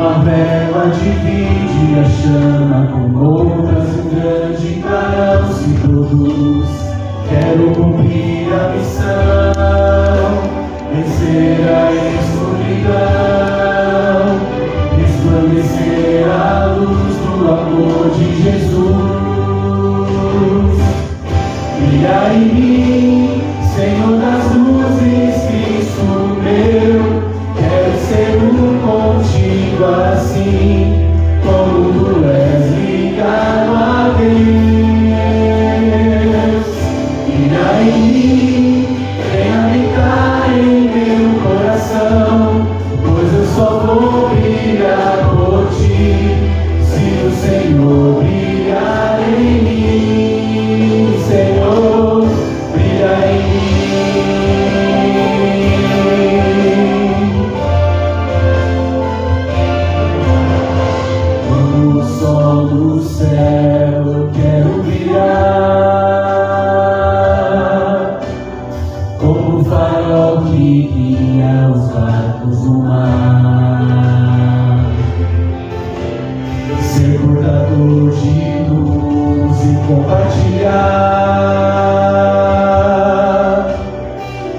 uma vela divide a chama, com outras um grande clarão se produz. Quero cumprir a missão, vencer a escuridão, resplandecer a luz do amor de Jesus. Brilha em mim, Senhor das luzes, Cristo meu. Quero ser contigo assim, como tu és ligado a Deus. Brilha em mim, vem habitar em meu coração, pois eu só vou brilhar por ti, se o Senhor brilhar em mim. Senhor, brilha em mim. Como o sol do céu eu quero brilhar, como o farol que guia os barcos no mar, ser portador de luz e compartilhar,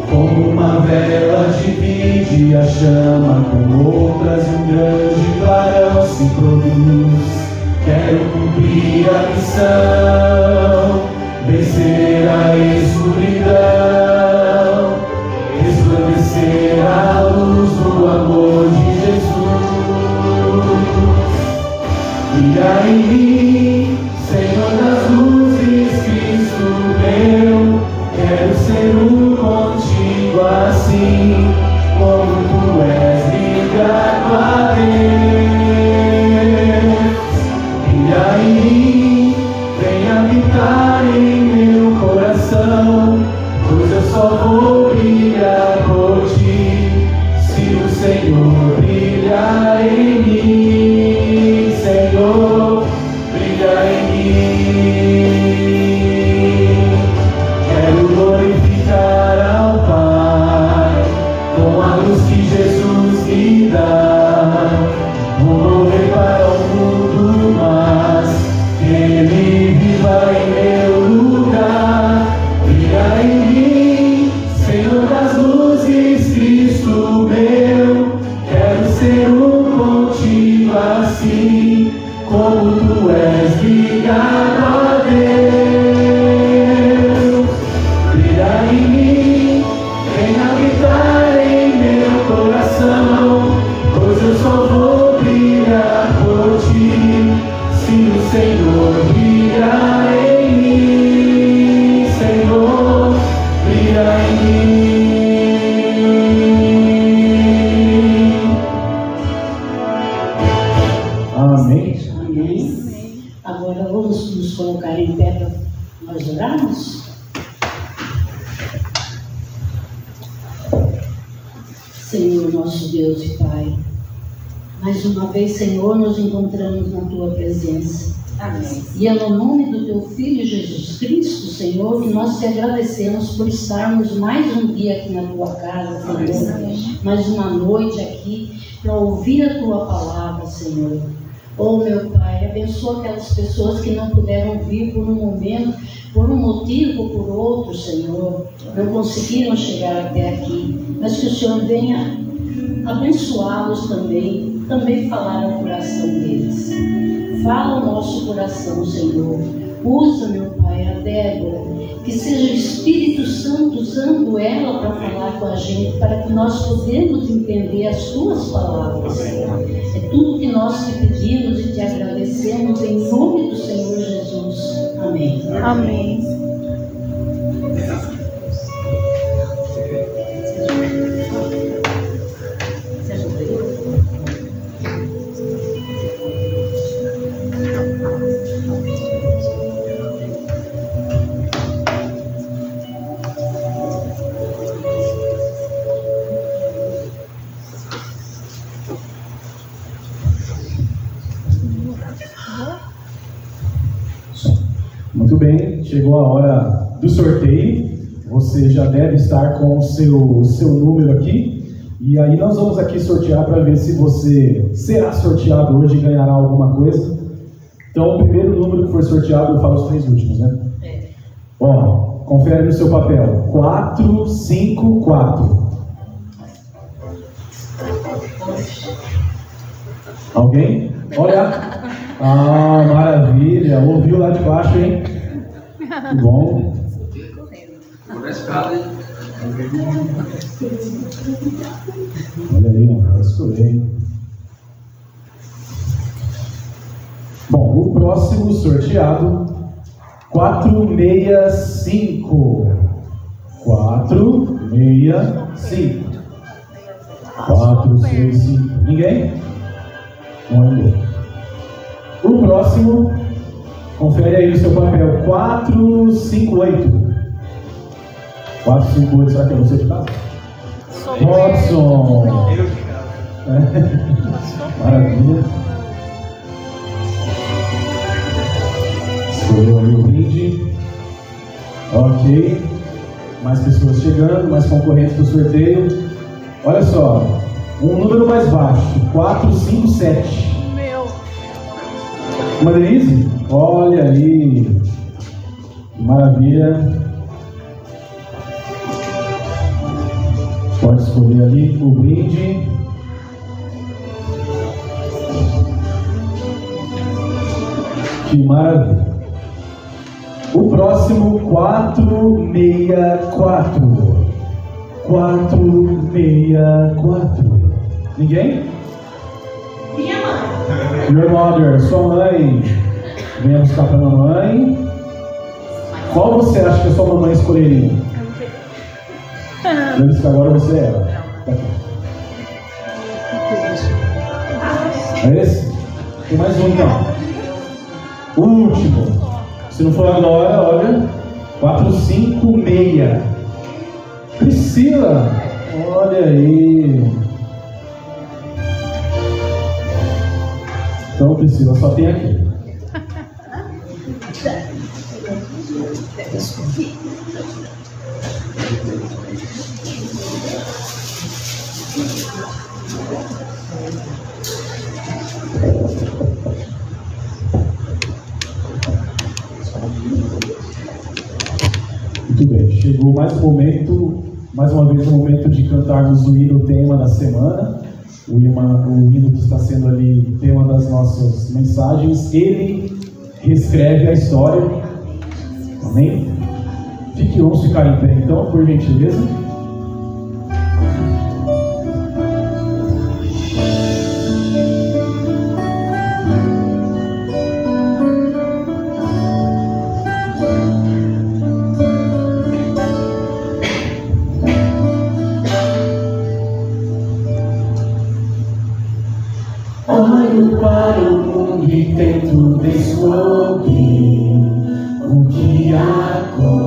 como uma vela divide a chama, com outras um grande clarão se produz. Quero cumprir a missão, vencer a escuridão, resplandecer a luz do amor de Jesus. Brilha em mim, Senhor das luzes, Cristo meu. Quero ser contigo assim, como tu és ligado a Deus. Brilha em mim, vem habitar em meu coração, pois eu só vou brilhar por ti, se o Senhor brilhar em mim. Senhor, brilha em mim. Quero glorificar ao Pai com a luz que Jesus me dá. Vou mover para o mundo, mas que Ele viva em meu lugar. Brilha em mim, Senhor das luzes, Cristo meu. Quero ser contigo assim, como tu és ligado a Deus. Brilha em mim, vem habitar em meu coração, pois eu só vou brilhar por ti, se o Senhor brilhar em mim. Senhor, brilha em mim. Amém. Amém. Agora vamos nos colocar em pé para nós orarmos. Senhor, nosso Deus e Pai, mais uma vez, Senhor, nos encontramos na Tua presença. Amém. E é no nome do Teu Filho Jesus Cristo, Senhor, que nós te agradecemos por estarmos mais um dia aqui na Tua casa, Senhor. Amém. Mais uma noite aqui para ouvir a Tua palavra, Senhor. Oh, meu Pai, abençoa aquelas pessoas que não puderam vir por um momento, por um motivo ou por outro, Senhor. Não conseguiram chegar até aqui, mas que o Senhor venha abençoá-los também falar ao coração deles. Fala o nosso coração, Senhor. Usa, meu Pai, a Débora, que seja o Espírito Santo usando ela para falar com a gente, para que nós possamos entender as Tuas palavras. É tudo que nós te pedimos e te agradecemos em nome do Senhor Jesus. Amém. Amém. Muito bem, chegou a hora do sorteio. Você já deve estar com o seu número aqui. E aí nós vamos aqui sortear para ver se você será sorteado hoje e ganhará alguma coisa. Então, o primeiro número que for sorteado, eu falo os 3 últimos, né? Ó, confere no seu papel. 4, 5, 4. Alguém? Olha! Ah, maravilha! Ouviu lá de baixo, hein? Que bom! Olha aí, ó, escolhei. Bom, o próximo sorteado, 465. 465. 465. Ninguém? Olha. O próximo, confere aí o seu papel. 458. 458, será que é você de casa? Robson. Eu de casa. Maravilha. Escolheu ali o brinde. Ok. Mais pessoas chegando, mais concorrentes para o sorteio. Olha só, um número mais baixo, 457. Meu. Uma Denise? Olha aí. Maravilha. Pode escolher ali o brinde. Que maravilha. O próximo, 464. 464. Ninguém? Minha mãe. Your mother, sua mãe. Venha buscar para a mamãe. Qual você acha que a sua mamãe escolheria? Eu disse que agora você é ela. Tá aqui. É esse? Tem mais um então. O último. Se não for agora, olha. 456. Priscila. Olha aí. Então, Priscila, só tem aqui. Muito bem, chegou mais um momento, mais uma vez um momento de cantarmos o hino tema da semana, o hino que está sendo ali tema das nossas mensagens. Ele reescreve a história. Amém? Vamos ficar em pé então, por gentileza. Olho para o mundo e tento descobrir o que aconteceu.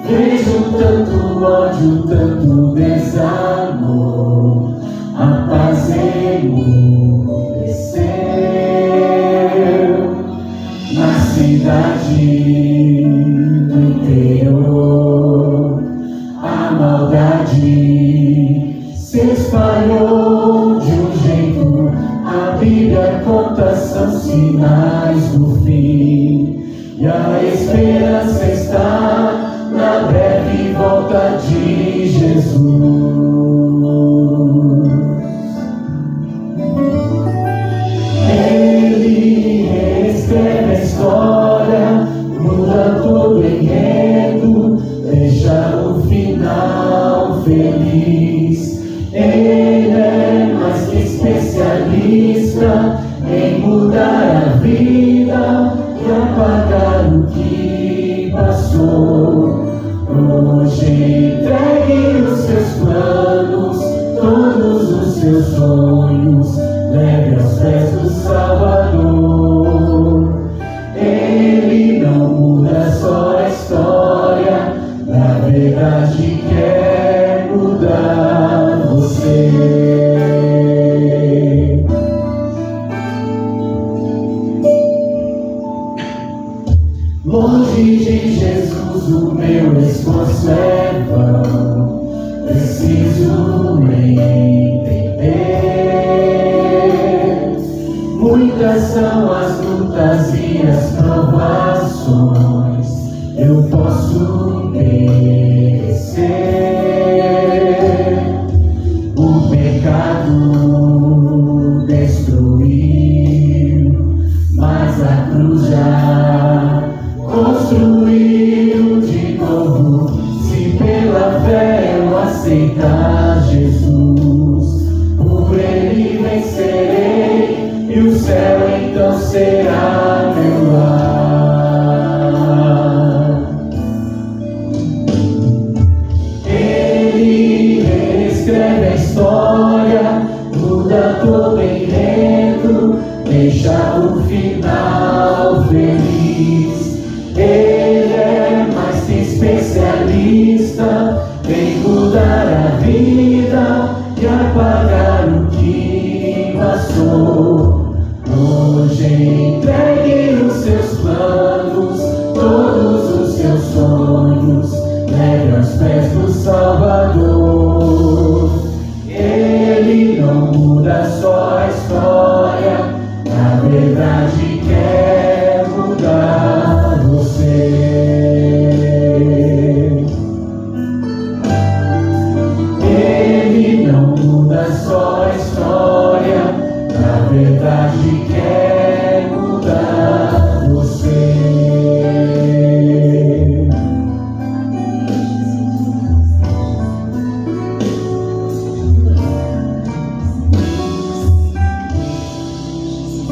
Vejo tanto ódio, tanto desamor, a paz emudeceu. Na cidade do interior, a maldade se espalhou de um jeito. A Bíblia conta, são sinais do fim, e a esperança está na breve volta de Jesus. Ele reescreve a história, muda todo o enredo, deixa o final feliz. Ele é mais que especialista em mudar a vida e apagar o que passou. Hoje entregue os seus planos, todos os seus sonhos, leve aos pés do Salvador. Ele não muda só a história, na verdade quer mudar você. Longe de Jesus o meu esforço é vão.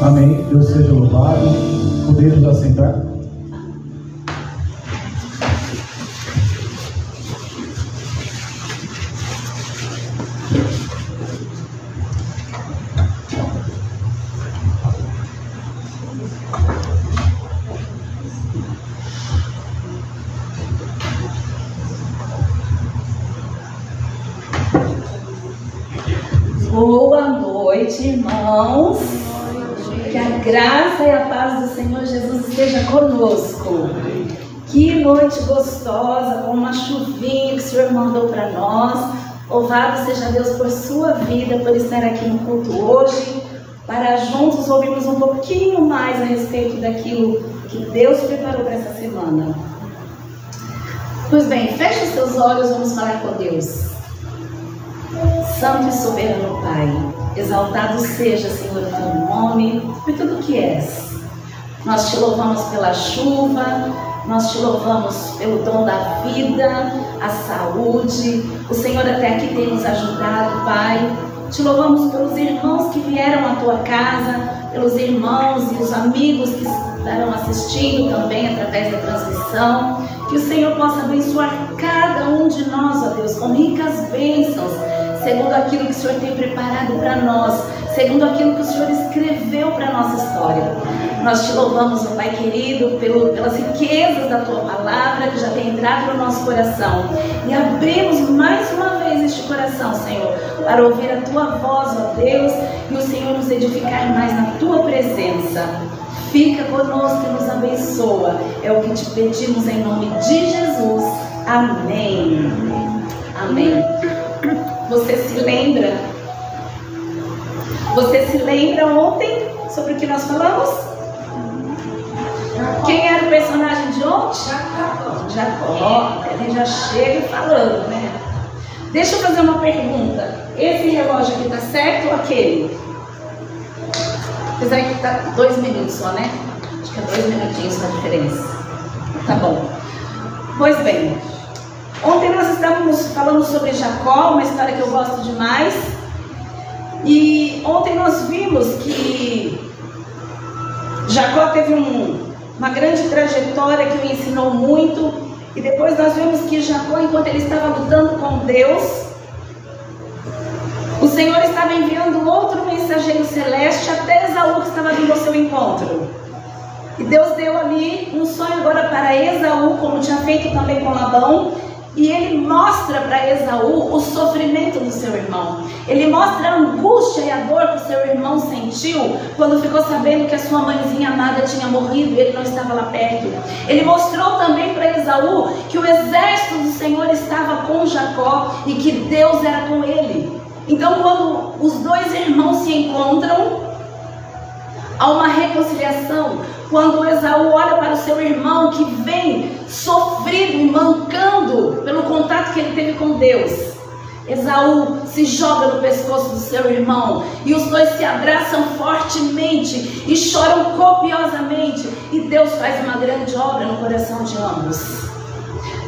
Amém. Deus seja louvado. Podemos assentar. Boa noite, irmãos. Que a graça e a paz do Senhor Jesus esteja conosco. Que noite gostosa, com uma chuvinha que o Senhor mandou para nós. Louvado seja Deus por sua vida, por estar aqui no culto hoje, para juntos ouvirmos um pouquinho mais a respeito daquilo que Deus preparou para essa semana. Pois bem, feche os seus olhos, vamos falar com Deus. Santo e soberano Pai, exaltado seja, Senhor, o teu nome por tudo que és. Nós te louvamos pela chuva, nós te louvamos pelo dom da vida, a saúde. O Senhor até aqui tem nos ajudado, Pai. Te louvamos pelos irmãos que vieram à tua casa, pelos irmãos e os amigos que estarão assistindo também através da transmissão. Que o Senhor possa abençoar cada um de nós, ó Deus, com ricas bênçãos, segundo aquilo que o Senhor tem preparado para nós, segundo aquilo que o Senhor escreveu para a nossa história. Nós te louvamos, ó Pai querido, pelas riquezas da Tua palavra que já tem entrado no nosso coração. E abrimos mais uma vez este coração, Senhor, para ouvir a Tua voz, ó Deus, e o Senhor nos edificar mais na Tua presença. Fica conosco e nos abençoa. É o que te pedimos em nome de Jesus. Amém. Amém. Você se lembra? Você se lembra ontem sobre o que nós falamos? Quem era o personagem de ontem? Jacó. Ele já chega falando, né? Deixa eu fazer uma pergunta. Esse relógio aqui tá certo ou aquele? Apesar que tá 2 minutos só, né? Acho que é 2 minutinhos a diferença. Tá bom. Pois bem. Ontem nós estávamos falando sobre Jacó, uma história que eu gosto demais. E ontem nós vimos que Jacó teve uma grande trajetória que o ensinou muito. E depois nós vimos que Jacó, enquanto ele estava lutando com Deus, o Senhor estava enviando outro mensageiro celeste até Esaú, que estava vindo ao seu encontro. E Deus deu ali um sonho agora para Esaú, como tinha feito também com Labão. E ele mostra para Esaú o sofrimento do seu irmão. Ele mostra a angústia e a dor que o seu irmão sentiu quando ficou sabendo que a sua mãezinha amada tinha morrido e ele não estava lá perto. Ele mostrou também para Esaú que o exército do Senhor estava com Jacó e que Deus era com ele. Então, quando os dois irmãos se encontram, há uma reconciliação. Quando Esaú olha para o seu irmão que vem sofrido e mancando pelo contato que ele teve com Deus, Esaú se joga no pescoço do seu irmão e os dois se abraçam fortemente e choram copiosamente, e Deus faz uma grande obra no coração de ambos.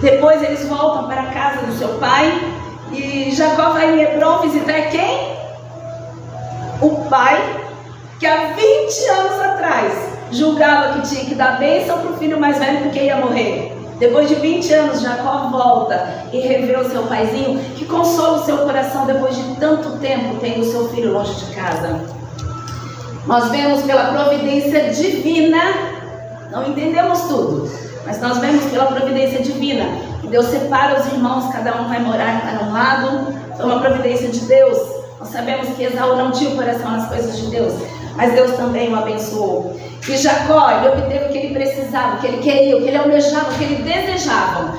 Depois eles voltam para a casa do seu pai e Jacó vai em Hebrom visitar quem? O pai que há 20 anos atrás julgava que tinha que dar bênção para o filho mais velho porque ia morrer. Depois de 20 anos, Jacó volta e revê o seu paizinho, que consola o seu coração depois de tanto tempo tendo o seu filho longe de casa. Nós vemos pela providência divina, não entendemos tudo, mas nós vemos pela providência divina que Deus separa os irmãos, cada um vai morar para um lado. Foi uma providência de Deus. Nós sabemos que Esaú não tinha o coração nas coisas de Deus, mas Deus também o abençoou. E Jacó, ele obteve o que ele precisava, o que ele queria, o que ele almejava, o que ele desejava.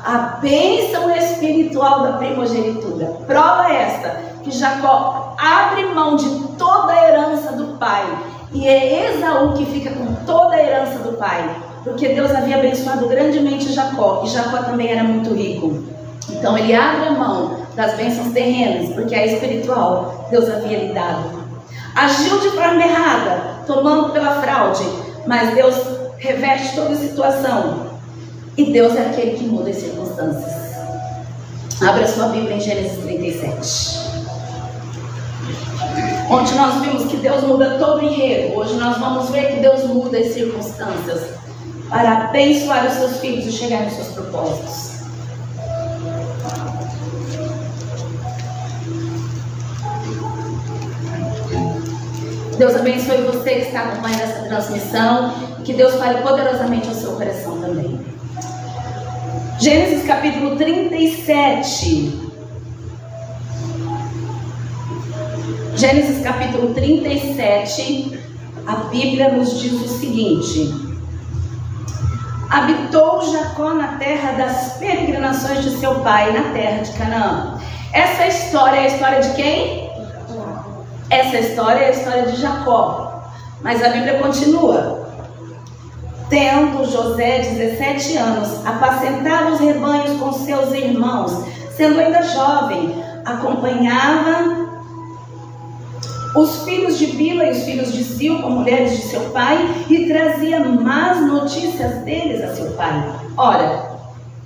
A bênção espiritual da primogenitura. Prova esta, que Jacó abre mão de toda a herança do pai. E é Esaú que fica com toda a herança do pai. Porque Deus havia abençoado grandemente Jacó. E Jacó também era muito rico. Então ele abre a mão das bênçãos terrenas, porque a espiritual Deus havia lhe dado. Agiu de forma errada, tomando pela fraude, mas Deus reverte toda a situação. E Deus é aquele que muda as circunstâncias. Abra sua Bíblia em Gênesis 37. Ontem nós vimos que Deus muda todo o enredo. Hoje nós vamos ver que Deus muda as circunstâncias para abençoar os seus filhos e chegar nos seus propósitos. Deus abençoe você que está acompanhando essa transmissão e que Deus fale poderosamente ao seu coração também. Gênesis capítulo 37. Gênesis capítulo 37, a Bíblia nos diz o seguinte: habitou Jacó na terra das peregrinações de seu pai, na terra de Canaã. Essa história é a história de quem? Essa história é a história de Jacó. Mas a Bíblia continua. Tendo José 17 anos, apacentava os rebanhos com seus irmãos, sendo ainda jovem, acompanhava os filhos de Bila e os filhos de Zilpa, mulheres de seu pai, e trazia más notícias deles a seu pai. Ora,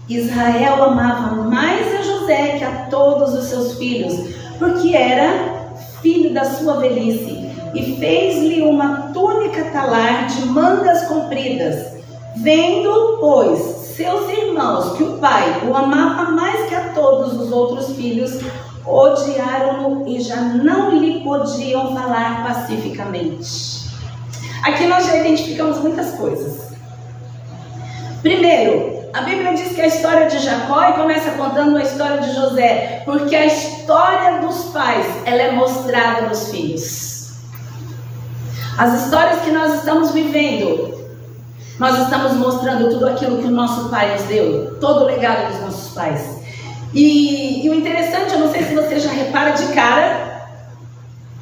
Israel amava mais a José que a todos os seus filhos, porque era filho da sua velhice, e fez-lhe uma túnica talar de mangas compridas. Vendo, pois, seus irmãos que o pai o amava mais que a todos os outros filhos, odiaram-no e já não lhe podiam falar pacificamente. Aqui nós já identificamos muitas coisas. Primeiro, a Bíblia diz que a história de Jacó e começa contando a história de José, porque a história dos pais, ela é mostrada nos filhos. As histórias que nós estamos vivendo, nós estamos mostrando tudo aquilo que o nosso pai nos deu, todo o legado dos nossos pais. E o interessante, eu não sei se você já repara de cara,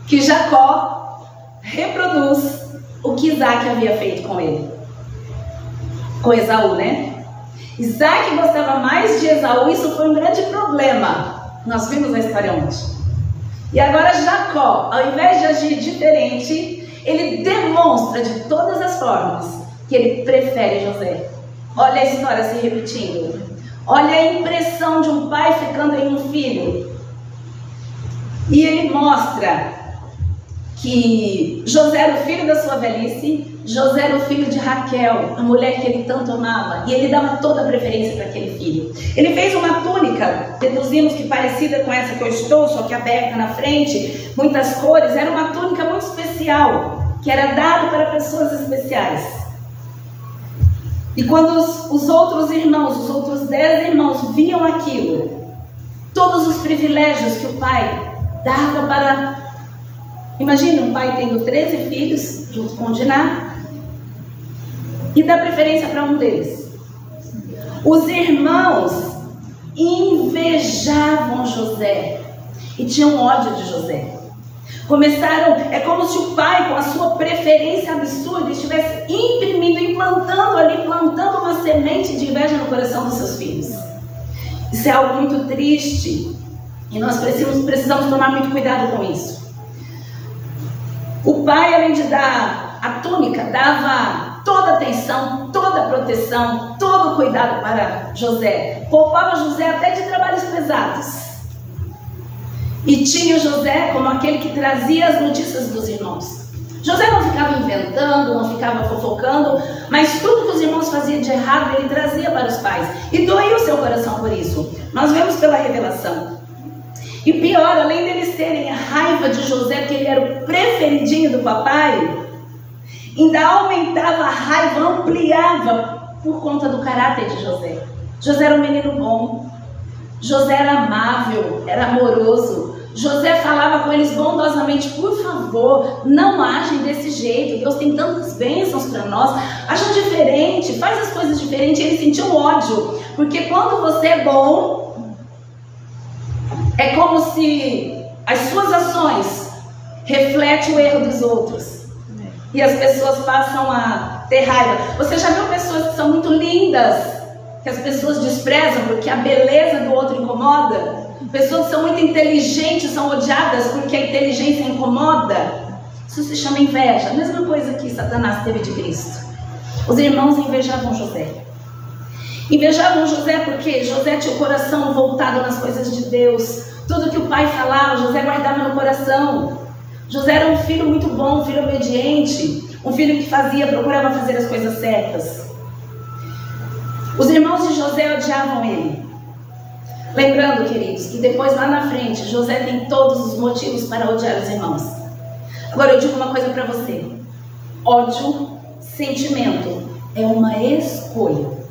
que Jacó reproduz o que Isaac havia feito com ele, com Esaú, né? Isaac gostava mais de Esaú, isso foi um grande problema. Nós vimos na história ontem. E agora Jacó, ao invés de agir diferente, ele demonstra de todas as formas que ele prefere José. Olha a história se repetindo. Olha a impressão de um pai ficando em um filho. E ele mostra que José era o filho da sua velhice, José era o filho de Raquel, a mulher que ele tanto amava, e ele dava toda a preferência para aquele filho. Ele fez uma túnica, deduzimos que parecida com essa que eu estou, só que aberta na frente, muitas cores. Era uma túnica muito especial, que era dada para pessoas especiais. E quando os outros irmãos, os outros 10 irmãos viam aquilo, todos os privilégios que o pai dava para... Imagina um pai tendo 13 filhos, junto com Diná, e dá preferência para um deles. Os irmãos invejavam José e tinham ódio de José. Começaram, é como se o pai, com a sua preferência absurda, estivesse imprimindo, implantando ali, plantando uma semente de inveja no coração dos seus filhos. Isso é algo muito triste e nós precisamos tomar muito cuidado com isso. O pai, além de dar a túnica, dava toda a atenção, toda a proteção, todo o cuidado para José. Poupava José até de trabalhos pesados. E tinha José como aquele que trazia as notícias dos irmãos. José não ficava inventando, não ficava fofocando, mas tudo que os irmãos faziam de errado, ele trazia para os pais. E doía o seu coração por isso. Nós vemos pela revelação. E pior, além deles terem a raiva de José, porque ele era o preferidinho do papai, ainda aumentava a raiva, ampliava por conta do caráter de José. José era um menino bom. José era amável, era amoroso. José falava com eles bondosamente: por favor, não agem desse jeito, Deus tem tantas bênçãos para nós, agem diferente, faz as coisas diferentes. Ele sentia um ódio, porque quando você é bom, é como se as suas ações refletem o erro dos outros, e as pessoas passam a ter raiva. Você já viu pessoas que são muito lindas, que as pessoas desprezam porque a beleza do outro incomoda? Pessoas que são muito inteligentes são odiadas porque a inteligência incomoda? Isso se chama inveja. A mesma coisa que Satanás teve de Cristo. Os irmãos invejavam José. Invejavam José porque José tinha o coração voltado nas coisas de Deus. Tudo que o pai falava, José guardava no coração. José era um filho muito bom, um filho obediente, um filho que procurava fazer as coisas certas. Os irmãos de José odiavam ele. Lembrando, queridos, que depois lá na frente, José tem todos os motivos para odiar os irmãos. Agora eu digo uma coisa para você. Ódio, sentimento, é uma escolha.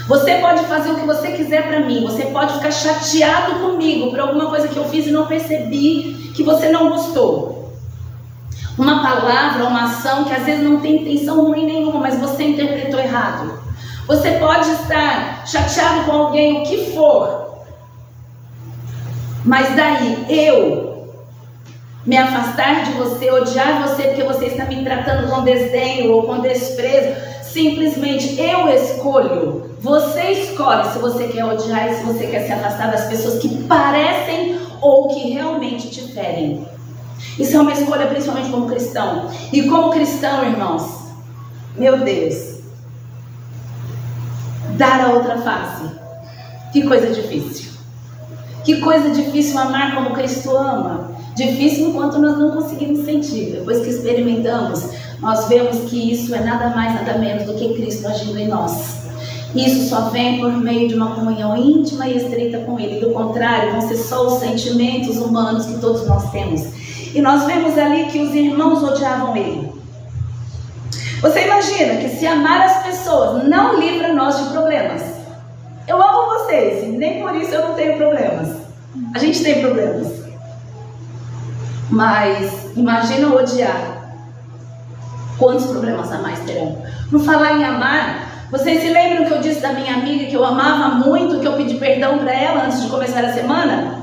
Você pode fazer o que você quiser para mim. Você pode ficar chateado comigo por alguma coisa que eu fiz e não percebi que você não gostou. Uma palavra, uma ação que às vezes não tem intenção ruim nenhuma, mas você interpretou errado. Você pode estar chateado com alguém, o que for. Mas daí eu me afastar de você, odiar você porque você está me tratando com desdenho ou com desprezo, simplesmente eu escolho. Você escolhe se você quer odiar e se você quer se afastar das pessoas que parecem ou que realmente te ferem. Isso é uma escolha principalmente como cristão. E como cristão, irmãos, meu Deus, dar a outra face. Que coisa difícil. Que coisa difícil amar como Cristo ama. Difícil enquanto nós não conseguimos sentir. Depois que experimentamos, nós vemos que isso é nada mais, nada menos do que Cristo agindo em nós. Isso só vem por meio de uma comunhão íntima e estreita com Ele. Do contrário, vão ser só os sentimentos humanos que todos nós temos. E nós vemos ali que os irmãos odiavam Ele. Você imagina que se amar as pessoas não livra nós de problemas. Eu amo vocês, e nem por isso eu não tenho problemas. A gente tem problemas. Mas imagina odiar. Quantos problemas a mais terão? Não falar em amar. Vocês se lembram que eu disse da minha amiga que eu amava muito, que eu pedi perdão para ela antes de começar a semana?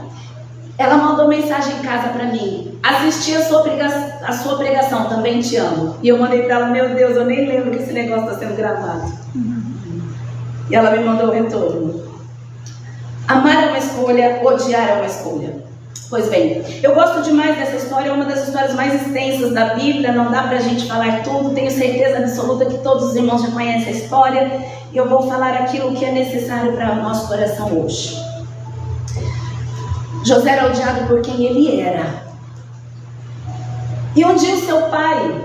Ela mandou mensagem em casa para mim. Assisti a sua pregação, também te amo. E eu mandei para ela, meu Deus, eu nem lembro que esse negócio está sendo gravado. E ela me mandou o retorno. Amar é uma escolha, odiar é uma escolha. Pois bem, eu gosto demais dessa história, é uma das histórias mais extensas da Bíblia, não dá pra gente falar tudo, tenho certeza absoluta que todos os irmãos já conhecem a história, e eu vou falar aquilo que é necessário para o nosso coração hoje. José era odiado por quem ele era. E um dia o seu pai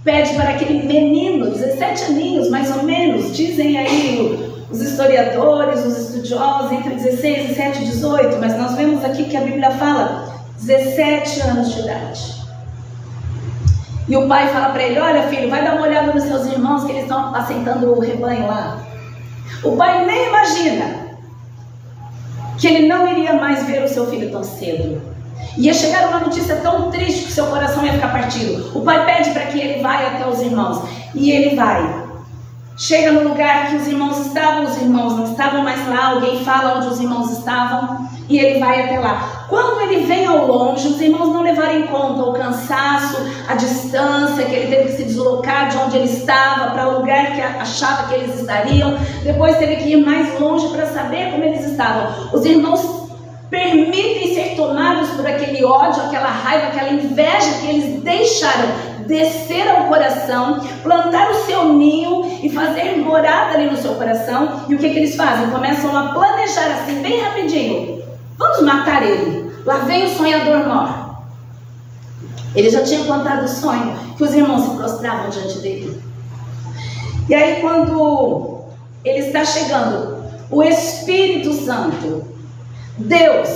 pede para aquele menino, 17 aninhos mais ou menos, dizem aí os historiadores, os estudiosos, entre 16, 17 e 18, mas nós vemos aqui que a Bíblia fala 17 anos de idade. E o pai fala para ele, olha filho, vai dar uma olhada nos seus irmãos que eles estão apacentando o rebanho lá. O pai nem imagina que ele não iria mais ver o seu filho tão cedo. Ia chegar uma notícia tão triste que o seu coração ia ficar partido. O pai pede para que ele vá até os irmãos. E ele vai. Chega no lugar que os irmãos não estavam mais lá, alguém fala onde os irmãos estavam, e ele vai até lá. Quando ele vem ao longe, os irmãos não levaram em conta o cansaço, a distância, que ele teve que se deslocar de onde ele estava para o lugar que achava que eles estariam, depois teve que ir mais longe para saber como eles estavam. Os irmãos permitem ser tomados por aquele ódio, aquela raiva, aquela inveja que eles deixaram descer ao coração, plantar o seu ninho e fazer morada ali no seu coração. E o que eles fazem? Começam a planejar assim, bem rapidinho. Vamos matar ele. Lá vem o sonhador mor. Ele já tinha plantado o sonho, que os irmãos se prostravam diante dele. E aí quando ele está chegando, o Espírito Santo, Deus,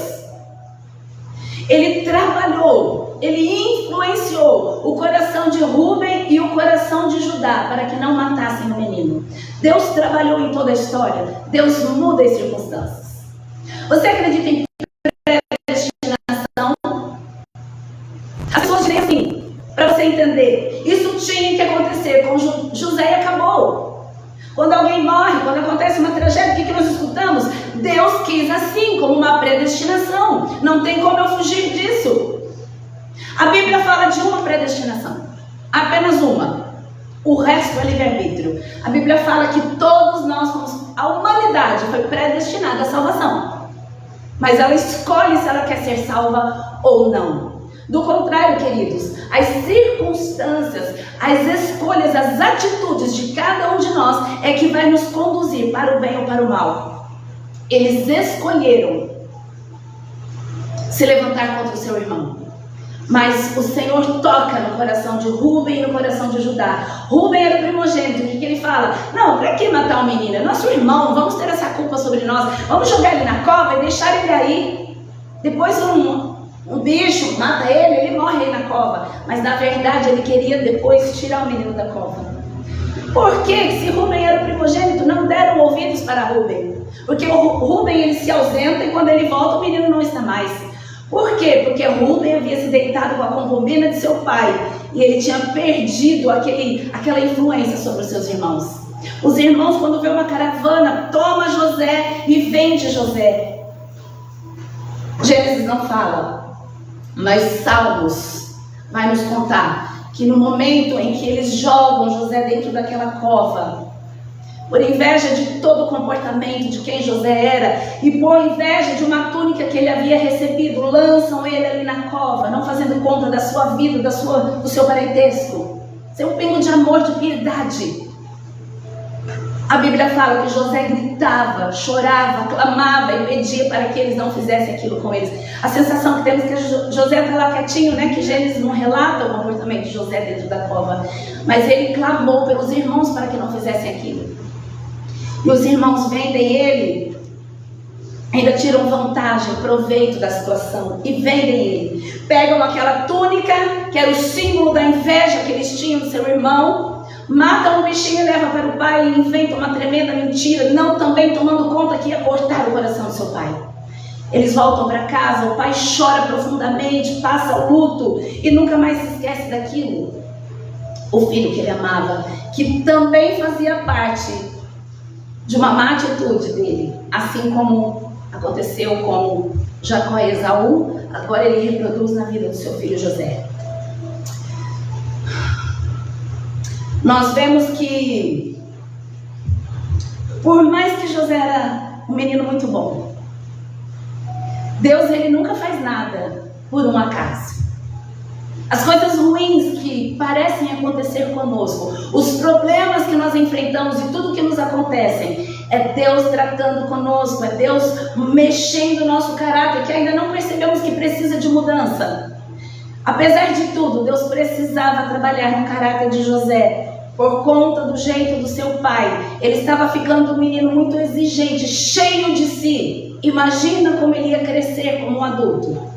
ele trabalhou, ele influenciou o coração de Rúben e o coração de Judá para que não matassem o menino. Deus trabalhou em toda a história. Deus muda as circunstâncias. Você acredita em predestinação? As pessoas dizem assim, para você entender, isso tinha que acontecer com José e acabou. Quando alguém morre, quando acontece uma tragédia, o que nós escutamos? Deus quis assim, como uma predestinação. Não tem como eu fugir disso. A Bíblia fala de uma predestinação, apenas uma. O resto é livre-arbítrio. A Bíblia fala que todos nós, a humanidade foi predestinada à salvação. Mas ela escolhe se ela quer ser salva ou não. Do contrário, queridos, as circunstâncias, as escolhas, as atitudes de cada um de nós é que vai nos conduzir para o bem ou para o mal. Eles escolheram se levantar contra o seu irmão. Mas o Senhor toca no coração de Rúben e no coração de Judá. Rúben era o primogênito. O que ele fala? Não, para que matar o menino? É nosso irmão, vamos ter essa culpa sobre nós. Vamos jogar ele na cova e deixar ele aí. Depois um bicho mata ele, ele morre aí na cova. Mas na verdade ele queria depois tirar o menino da cova. Por que, se Rúben era o primogênito, não deram ouvidos para Rúben? Porque o Rúben ele se ausenta e quando ele volta o menino não está mais. Por quê? Porque Rúben havia se deitado com a concubina de seu pai e ele tinha perdido aquela influência sobre os seus irmãos. Os irmãos, quando vê uma caravana, toma José e vende José. Gênesis não fala, mas Salmos vai nos contar que no momento em que eles jogam José dentro daquela cova, por inveja de todo o comportamento de quem José era e por inveja de uma túnica que ele havia recebido, lançam ele ali na cova, não fazendo conta da sua vida, do seu parentesco. Isso é um pingo de amor, de piedade. A Bíblia fala que José gritava, chorava, clamava e pedia para que eles não fizessem aquilo com eles. A sensação que temos é que José está lá quietinho, né? Que Gênesis não relata o comportamento de José dentro da cova. Mas ele clamou pelos irmãos para que não fizessem aquilo. E os irmãos vendem ele, ainda tiram vantagem, proveito da situação e vendem ele. Pegam aquela túnica, que era o símbolo da inveja que eles tinham do seu irmão, matam um bichinho e levam para o pai e inventam uma tremenda mentira, não também tomando conta que ia cortar o coração do seu pai. Eles voltam para casa, o pai chora profundamente, passa o luto e nunca mais se esquece daquilo. O filho que ele amava, que também fazia parte de uma má atitude dele, assim como aconteceu com Jacó e Esaú, agora ele reproduz na vida do seu filho José. Nós vemos que, por mais que José era um menino muito bom, Deus ele nunca faz nada por um acaso. As coisas ruins que parecem acontecer conosco, os problemas que nós enfrentamos e tudo que nos acontece, é Deus tratando conosco, é Deus mexendo o nosso caráter, que ainda não percebemos que precisa de mudança. Apesar de tudo, Deus precisava trabalhar no caráter de José, por conta do jeito do seu pai. Ele estava ficando um menino muito exigente, cheio de si. Imagina como ele ia crescer como um adulto.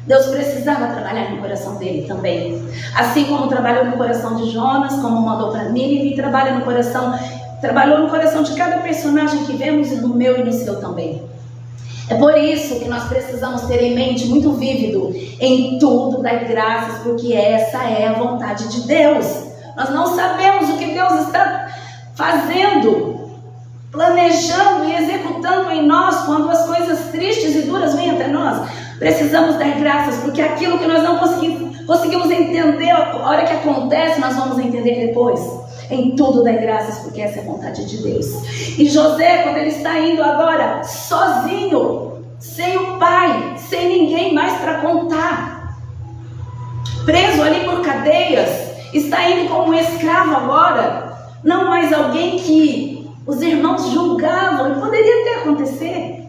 Deus precisava trabalhar no coração dele também. Assim como trabalhou no coração de Jonas, como mandou para Nínive, e trabalhou no coração de cada personagem que vemos, no meu e no seu também. É por isso que nós precisamos ter em mente muito vívido, em tudo dar graças, porque essa é a vontade de Deus. Nós não sabemos o que Deus está fazendo, planejando e executando em nós quando as coisas tristes e duras vêm até nós. Precisamos dar graças, porque aquilo que nós não conseguimos entender a hora que acontece, nós vamos entender depois. Em tudo dar graças, porque essa é a vontade de Deus. E José, quando ele está indo agora sozinho, sem o pai, sem ninguém mais para contar, preso ali por cadeias, está indo como um escravo agora, não mais alguém que os irmãos julgavam, e poderia até acontecer.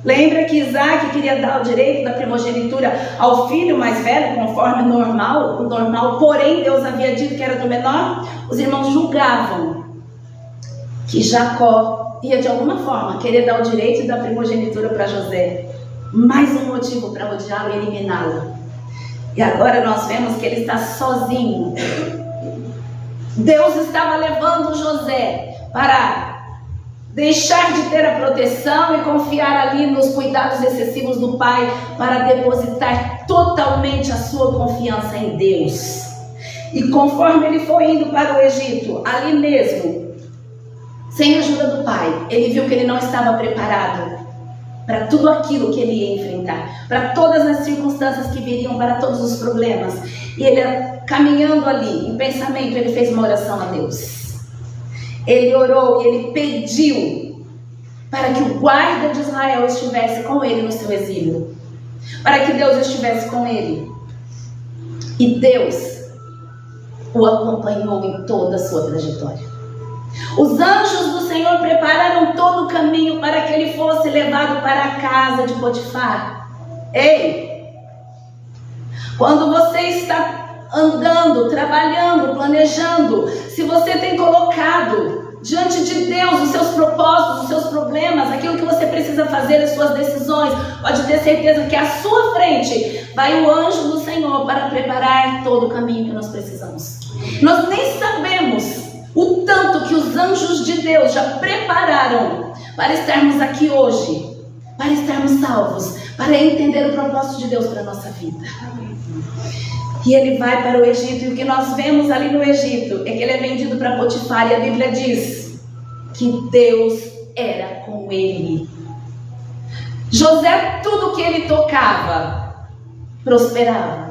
Lembra que Isaac queria dar o direito da primogenitura ao filho mais velho, conforme o normal, porém Deus havia dito que era do menor. Os irmãos julgavam que Jacó ia de alguma forma querer dar o direito da primogenitura para José. Mais um motivo para odiá-lo e eliminá-lo. E agora nós vemos que ele está sozinho. Deus estava levando José para deixar de ter a proteção e confiar ali nos cuidados excessivos do pai, para depositar totalmente a sua confiança em Deus. E conforme ele foi indo para o Egito, ali mesmo, sem a ajuda do pai, ele viu que ele não estava preparado para tudo aquilo que ele ia enfrentar, para todas as circunstâncias que viriam, para todos os problemas. E ele, caminhando ali, em pensamento, ele fez uma oração a Deus. Ele orou e ele pediu para que o guarda de Israel estivesse com ele no seu exílio, para que Deus estivesse com ele. E Deus o acompanhou em toda a sua trajetória. Os anjos do Senhor prepararam todo o caminho para que ele fosse levado para a casa de Potifar. Ei! Quando você está andando, trabalhando, planejando, se você tem colocado diante de Deus os seus propósitos, os seus problemas, aquilo que você precisa fazer, as suas decisões, pode ter certeza que à sua frente vai o anjo do Senhor para preparar todo o caminho que nós precisamos. Nós nem sabemos o tanto que os anjos de Deus já prepararam para estarmos aqui hoje, para estarmos salvos, para entender o propósito de Deus para a nossa vida. E ele vai para o Egito, e o que nós vemos ali no Egito é que ele é vendido para Potifar, e a Bíblia diz que Deus era com ele. José, tudo que ele tocava, prosperava.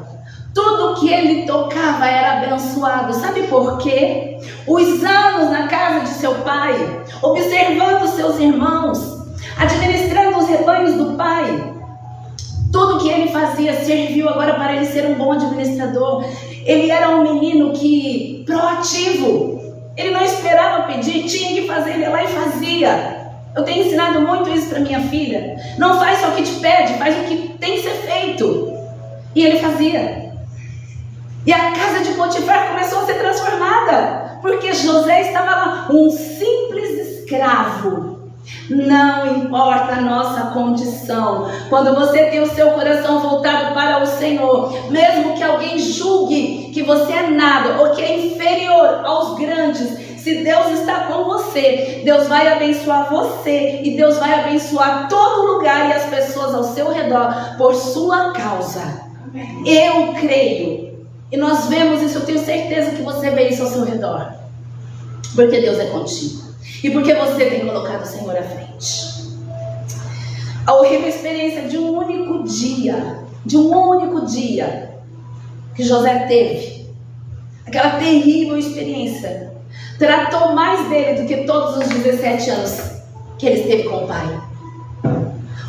Tudo que ele tocava era abençoado. Sabe por quê? Os anos na casa de seu pai, observando seus irmãos, administrando os rebanhos do pai, tudo que ele fazia serviu agora para ele ser um bom administrador. Ele era um menino proativo. Ele não esperava pedir, tinha que fazer, ele ia lá e fazia. Eu tenho ensinado muito isso para minha filha. Não faz só o que te pede, faz o que tem que ser feito. E ele fazia. E a casa de Potifar começou a ser transformada, porque José estava lá, um simples escravo. Não importa a nossa condição, quando você tem o seu coração voltado para o Senhor, mesmo que alguém julgue que você é nada ou que é inferior aos grandes, se Deus está com você, Deus vai abençoar você e Deus vai abençoar todo lugar e as pessoas ao seu redor por sua causa. Eu creio. E nós vemos isso, eu tenho certeza que você vê isso ao seu redor. Porque Deus é contigo. E porque você tem colocado o Senhor à frente. A horrível experiência de um único dia que José teve, aquela terrível experiência, tratou mais dele do que todos os 17 anos que ele esteve com o pai.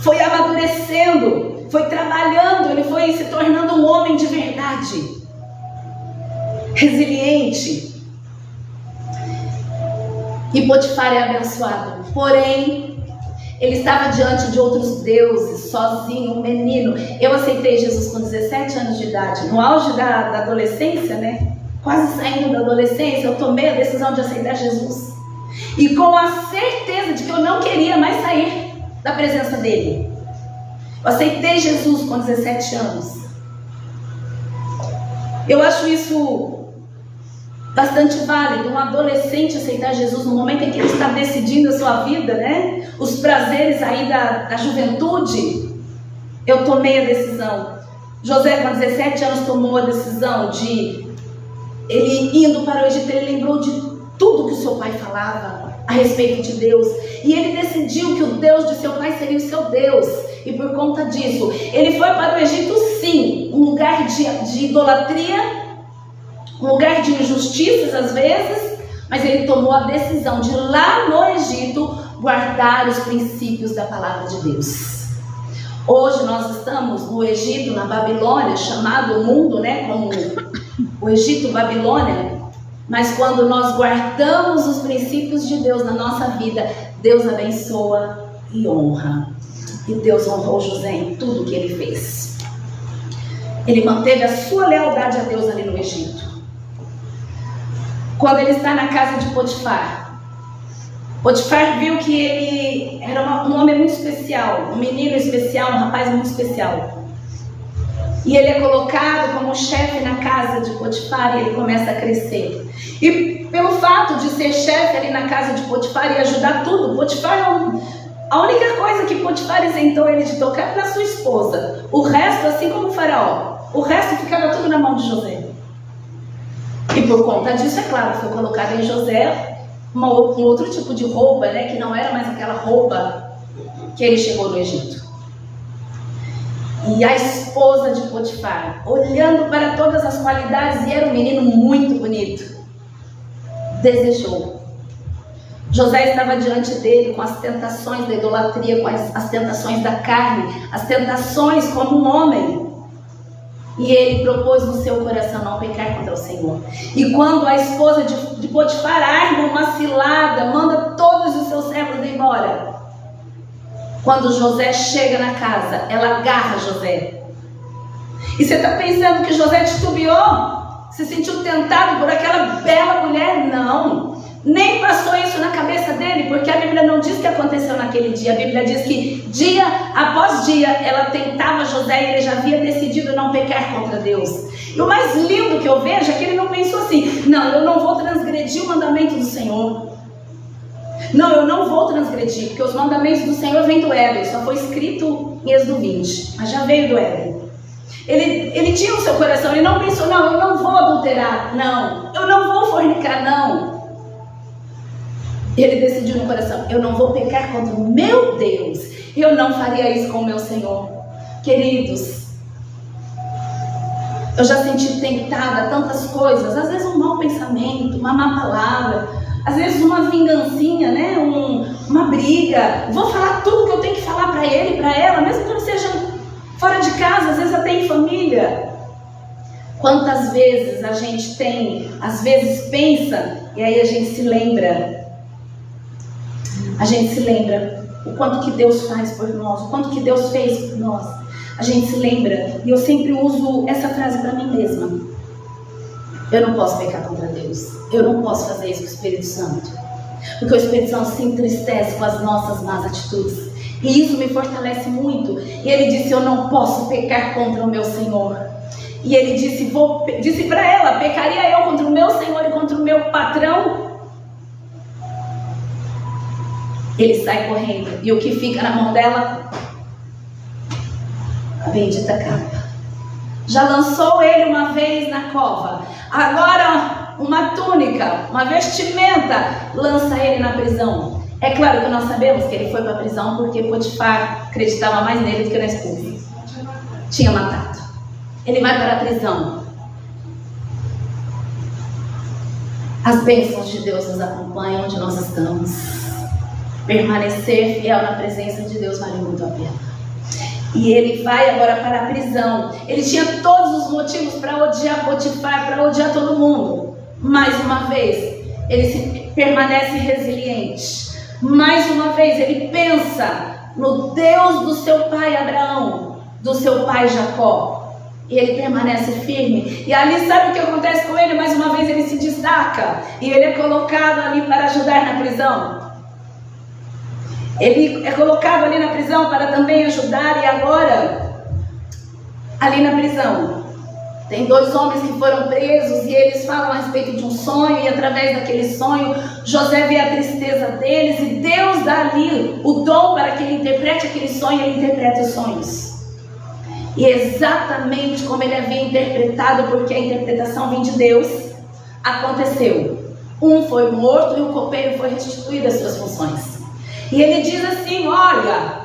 Foi amadurecendo, foi trabalhando, ele foi se tornando um homem de verdade, resiliente. E Potifar é abençoado. Porém, ele estava diante de outros deuses, sozinho, um menino. Eu aceitei Jesus com 17 anos de idade, no auge da adolescência, né? Quase saindo da adolescência, eu tomei a decisão de aceitar Jesus. E com a certeza de que eu não queria mais sair da presença dele. Eu aceitei Jesus com 17 anos. Eu acho isso bastante válido, um adolescente aceitar Jesus no momento em que ele está decidindo a sua vida, né? Os prazeres aí da juventude. Eu tomei a decisão. José, com 17 anos, tomou a decisão de... Ele indo para o Egito, ele lembrou de tudo que o seu pai falava a respeito de Deus. E ele decidiu que o Deus de seu pai seria o seu Deus. E por conta disso, ele foi para o Egito, sim, um lugar de idolatria, um lugar de injustiças às vezes, mas ele tomou a decisão de lá no Egito guardar os princípios da palavra de Deus. Hoje nós estamos no Egito, na Babilônia, chamado o mundo, né, como o Egito Babilônia, mas quando nós guardamos os princípios de Deus na nossa vida, Deus abençoa e honra. E Deus honrou José em tudo que ele fez. Ele manteve a sua lealdade a Deus ali no Egito. Quando ele está na casa de Potifar, Potifar viu que ele era um homem muito especial, um menino especial, um rapaz muito especial. E ele é colocado como chefe na casa de Potifar e ele começa a crescer. E pelo fato de ser chefe ali na casa de Potifar e ajudar tudo, Potifar, a única coisa que Potifar isentou ele de tocar era a sua esposa. O resto, assim como o faraó, o resto ficava tudo na mão de José. E por conta disso, é claro, foi colocado em José um outro tipo de roupa, né, que não era mais aquela roupa que ele chegou no Egito. E a esposa de Potifar, olhando para todas as qualidades, e era um menino muito bonito, desejou. José estava diante dele com as tentações da idolatria, com as tentações da carne, as tentações como um homem. E ele propôs no seu coração não pecar contra o Senhor. E quando a esposa de Potifar arma uma cilada, manda todos os seus servos embora. Quando José chega na casa, ela agarra José E você está pensando que José titubeou? Se sentiu tentado por aquela bela mulher? Não. Nem passou isso na cabeça dele, porque a Bíblia não diz que aconteceu naquele dia. A Bíblia diz que dia após dia ela tentava José e ele já havia decidido não pecar contra Deus. E o mais lindo que eu vejo é que ele não pensou assim: não, eu não vou transgredir o mandamento do Senhor. Não, eu não vou transgredir, porque os mandamentos do Senhor vêm do Éden. Só foi escrito em Êxodo 20, mas já veio do Éden. Ele tinha o seu coração, ele não pensou: não, eu não vou adulterar, não, eu não vou fornicar, não. Ele decidiu no coração: eu não vou pecar contra o meu Deus, eu não faria isso com o meu Senhor. Queridos, eu já senti tentada a tantas coisas, às vezes um mau pensamento, uma má palavra, às vezes uma vingancinha, né? Uma briga. Vou falar tudo que eu tenho que falar para ele e para ela, mesmo que não seja fora de casa, às vezes até em família. Quantas vezes a gente tem, às vezes pensa, e aí a gente se lembra. A gente se lembra o quanto que Deus faz por nós, o quanto que Deus fez por nós. A gente se lembra, e eu sempre uso essa frase para mim mesma: eu não posso pecar contra Deus, eu não posso fazer isso com o Espírito Santo, porque o Espírito Santo se entristece com as nossas más atitudes, e isso me fortalece muito. E ele disse: eu não posso pecar contra o meu Senhor. E ele disse para ela: pecaria eu contra o meu Senhor e contra o meu patrão? Ele sai correndo, e o que fica na mão dela? A bendita capa. Já lançou ele uma vez na cova, agora uma túnica, uma vestimenta, lança ele na prisão. É claro que nós sabemos que ele foi para a prisão porque Potifar acreditava mais nele do que na esposa. Tinha matado. Ele vai para a prisão. As bênçãos de Deus nos acompanham onde nós estamos. Permanecer fiel na presença de Deus vale muito a pena. E ele vai agora para a prisão. Ele tinha todos os motivos para odiar Potifar, para odiar todo mundo. Mais uma vez, ele permanece resiliente. Mais uma vez, ele pensa no Deus do seu pai Abraão, do seu pai Jacó. E ele permanece firme. E ali, sabe o que acontece com ele? Mais uma vez ele se destaca. E ele é colocado ali para ajudar na prisão. Ele é colocado ali na prisão para também ajudar. E agora, ali na prisão, tem 2 homens que foram presos. E eles falam a respeito de um sonho. E através daquele sonho, José vê a tristeza deles. E Deus dá ali o dom para que ele interprete aquele sonho. E ele interpreta os sonhos. E exatamente como ele havia interpretado, porque a interpretação vem de Deus, aconteceu. Um foi morto e o copeiro foi restituído às suas funções. E ele diz assim: olha,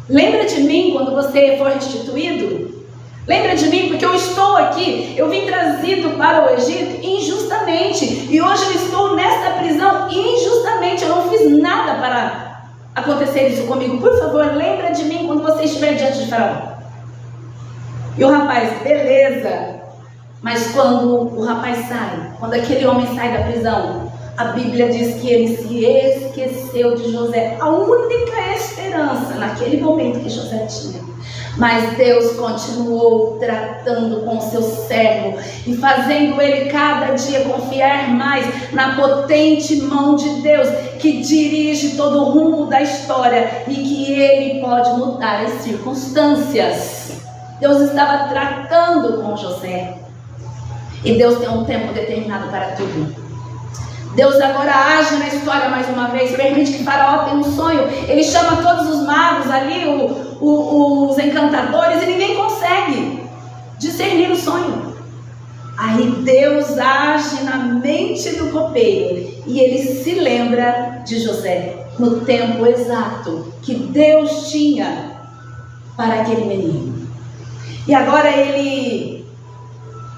lembra de mim quando você for restituído? Lembra de mim, porque eu estou aqui, eu vim trazido para o Egito injustamente, e hoje eu estou nesta prisão injustamente, eu não fiz nada para acontecer isso comigo. Por favor, lembra de mim quando você estiver diante de Faraó. E o rapaz: beleza. Mas quando o rapaz sai, quando aquele homem sai da prisão, a Bíblia diz que ele se esqueceu de José, a única esperança naquele momento que José tinha. Mas Deus continuou tratando com o seu servo e fazendo ele cada dia confiar mais na potente mão de Deus, que dirige todo o rumo da história e que ele pode mudar as circunstâncias. Deus estava tratando com José. E Deus tem um tempo determinado para tudo. Deus agora age na história mais uma vez. Permite que Faraó tenha um sonho. Ele chama todos os magos ali, os encantadores, e ninguém consegue discernir o sonho. Aí Deus age na mente do copeiro. E ele se lembra de José no tempo exato que Deus tinha para aquele menino. E agora ele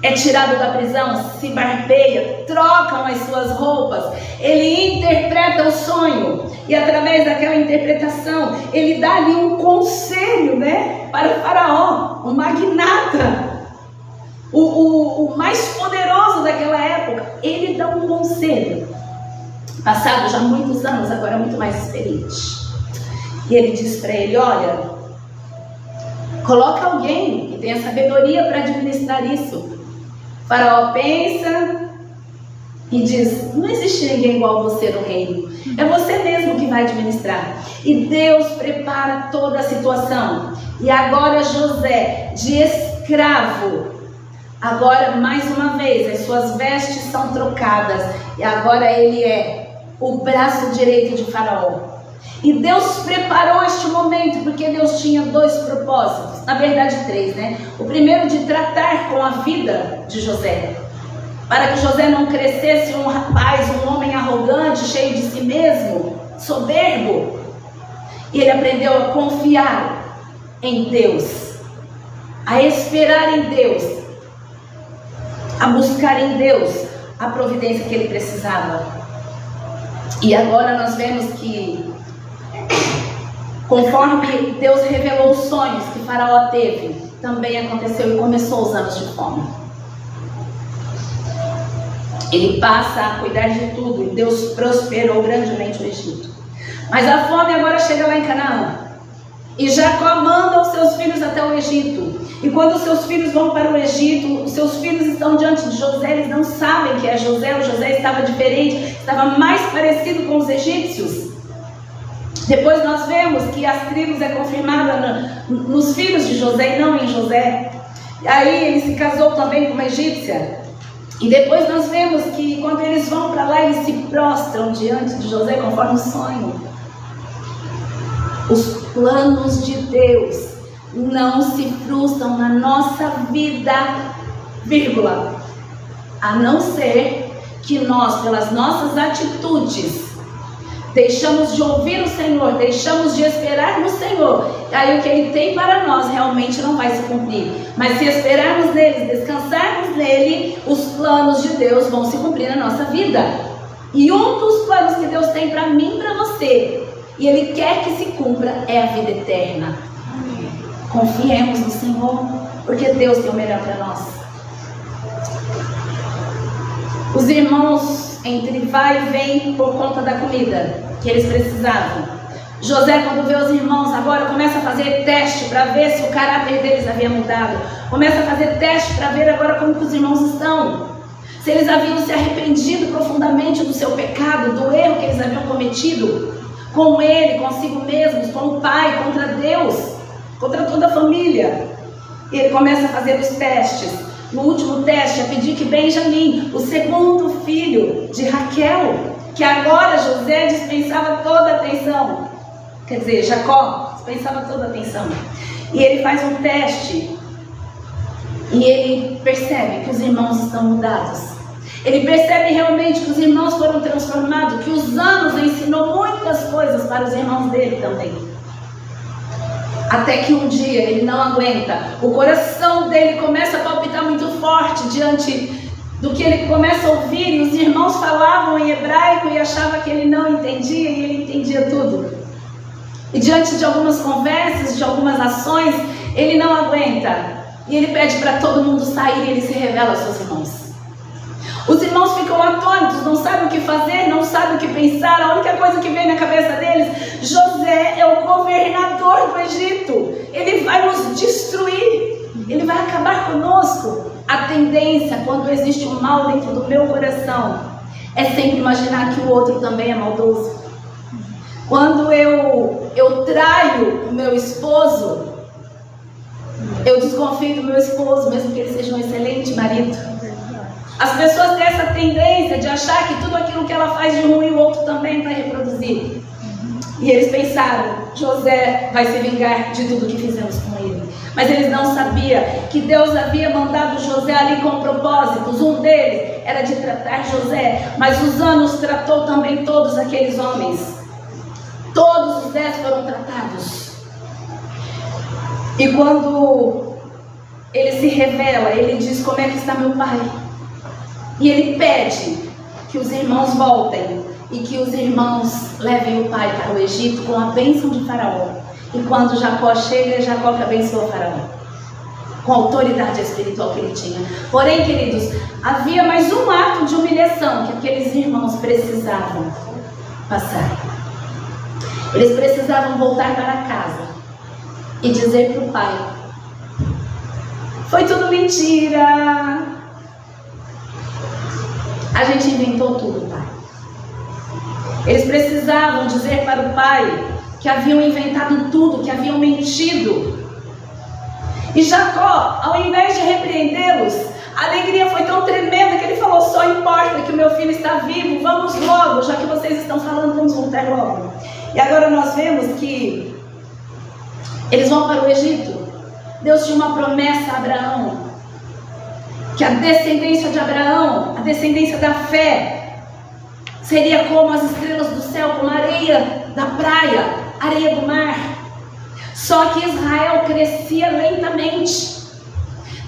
é tirado da prisão, se barbeia, trocam as suas roupas, ele interpreta o sonho, e através daquela interpretação, ele dá ali um conselho, né, para o Faraó, o magnata, o mais poderoso daquela época. Ele dá um conselho, passado já muitos anos, agora muito mais experiente. E ele diz para ele: olha, Coloca alguém que tenha sabedoria para administrar isso. O faraó pensa e diz: não existe ninguém igual a você no reino. É você mesmo que vai administrar. E Deus prepara toda a situação. E agora José, de escravo, agora mais uma vez as suas vestes são trocadas. E agora ele é o braço direito de Faraó. E Deus preparou este momento, porque Deus tinha 2 propósitos, na verdade 3, né? O primeiro, de tratar com a vida de José, para que José não crescesse um rapaz, um homem arrogante, cheio de si mesmo, soberbo. E ele aprendeu a confiar em Deus, a esperar em Deus, a buscar em Deus a providência que ele precisava. E agora nós vemos que, conforme Deus revelou os sonhos que Faraó teve, também aconteceu e começou os anos de fome. Ele passa a cuidar de tudo e Deus prosperou grandemente o Egito. Mas a fome agora chega lá em Canaã. E Jacó manda os seus filhos até o Egito. E quando os seus filhos vão para o Egito, os seus filhos estão diante de José, eles não sabem que é José. O José estava diferente, estava mais parecido com os egípcios. Depois nós vemos que as tribos é confirmada nos filhos de José e não em José. E aí ele se casou também com uma egípcia. E depois nós vemos que quando eles vão para lá, eles se prostram diante de José conforme o sonho. Os planos de Deus não se frustram na nossa vida, vírgula, a não ser que nós, pelas nossas atitudes, deixamos de ouvir o Senhor, deixamos de esperar no Senhor. Aí o que Ele tem para nós realmente não vai se cumprir. Mas se esperarmos nele, descansarmos nele, os planos de Deus vão se cumprir na nossa vida. E um dos planos que Deus tem para mim e para você, e Ele quer que se cumpra, é a vida eterna. Confiemos no Senhor, porque Deus tem o melhor para nós. Os irmãos entre vai e vem por conta da comida que eles precisavam. José, quando vê os irmãos agora, começa a fazer teste para ver se o caráter deles havia mudado. Começa a fazer teste para ver agora como que os irmãos estão. Se eles haviam se arrependido profundamente do seu pecado, do erro que eles haviam cometido, com ele, consigo mesmos, com o pai, contra Deus, contra toda a família. E ele começa a fazer os testes. No último teste, a pedir que Benjamim, o segundo filho de Raquel, que agora José dispensava toda a atenção, quer dizer, Jacó dispensava toda a atenção, e ele faz um teste, e ele percebe que os irmãos estão mudados. Ele percebe realmente que os irmãos foram transformados, que os anos ensinou muitas coisas para os irmãos dele também. Até que um dia ele não aguenta, o coração dele começa a palpitar muito forte diante do que ele começa a ouvir, e os irmãos falavam em hebraico e achava que ele não entendia, e ele entendia tudo. E diante de algumas conversas, de algumas ações, ele não aguenta, e ele pede para todo mundo sair, e ele se revela aos seus irmãos. Os irmãos ficam atônitos, não sabem o que fazer, não sabem o que pensar. A única coisa que vem na cabeça deles: José é o governador do Egito, ele vai nos destruir, ele vai acabar conosco. A tendência, quando existe um mal dentro do meu coração, é sempre imaginar que o outro também é maldoso. Quando eu traio o meu esposo, eu desconfio do meu esposo, mesmo que ele seja um excelente marido. As pessoas têm essa tendência de achar que tudo aquilo que ela faz de ruim, o outro também vai reproduzir. E eles pensaram: José vai se vingar de tudo que fizemos com ele. Mas eles não sabiam que Deus havia mandado José ali com propósitos. Um deles era de tratar José, mas os anos tratou também todos aqueles homens. Todos os 10 foram tratados. E quando ele se revela, ele diz: como é que está meu pai? E ele pede que os irmãos voltem e que os irmãos levem o pai para o Egito com a bênção de Faraó. E quando Jacó chega, Jacó que abençoa Faraó, com a autoridade espiritual que ele tinha. Porém, queridos, havia mais um ato de humilhação que aqueles irmãos precisavam passar. Eles precisavam voltar para casa e dizer para o pai Foi tudo mentira. A gente inventou tudo, pai. Eles precisavam dizer para o pai que haviam inventado tudo, que haviam mentido. E Jacó, ao invés de repreendê-los, a alegria foi tão tremenda que ele falou: só importa que o meu filho está vivo, vamos logo, já que vocês estão falando, vamos voltar logo. E agora nós vemos que eles vão para o Egito. Deus tinha uma promessa a Abraão, que a descendência de Abraão, a descendência da fé, seria como as estrelas do céu, como a areia da praia, areia do mar. Só que Israel crescia lentamente.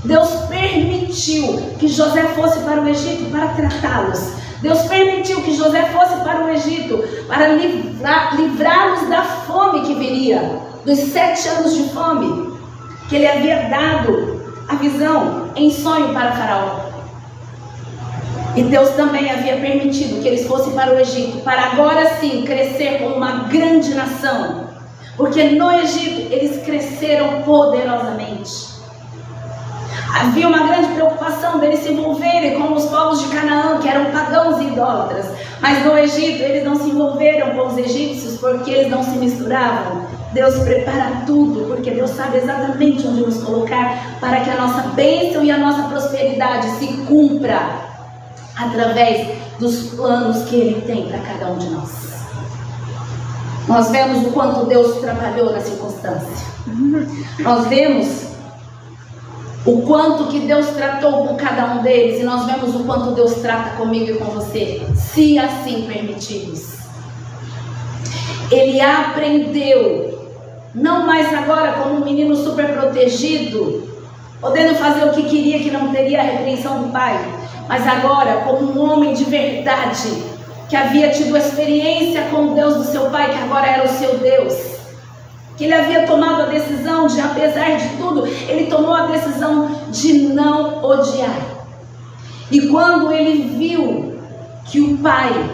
Deus permitiu que José fosse para o Egito para tratá-los. Deus permitiu que José fosse para o Egito para livrá-los da fome que viria, dos 7 anos de fome que ele havia dado a visão em sonho para Faraó. E Deus também havia permitido que eles fossem para o Egito, para agora sim crescer como uma grande nação. Porque no Egito eles cresceram poderosamente. Havia uma grande preocupação deles se envolverem com os povos de Canaã, que eram pagãos e idólatras. Mas no Egito eles não se envolveram com os egípcios, porque eles não se misturavam. Deus prepara tudo, porque Deus sabe exatamente onde nos colocar, para que a nossa bênção e a nossa prosperidade se cumpra através dos planos que Ele tem para cada um de nós. Nós vemos o quanto Deus trabalhou na circunstância. Nós vemos o quanto que Deus tratou com cada um deles, e nós vemos o quanto Deus trata comigo e com você, se assim permitirmos. Ele aprendeu, não mais agora como um menino super protegido, podendo fazer o que queria, que não teria a repreensão do pai, mas agora como um homem de verdade, que havia tido a experiência com o Deus do seu pai, que agora era o seu Deus, que ele havia tomado a decisão de, apesar de tudo, ele tomou a decisão de não odiar. E quando ele viu que o pai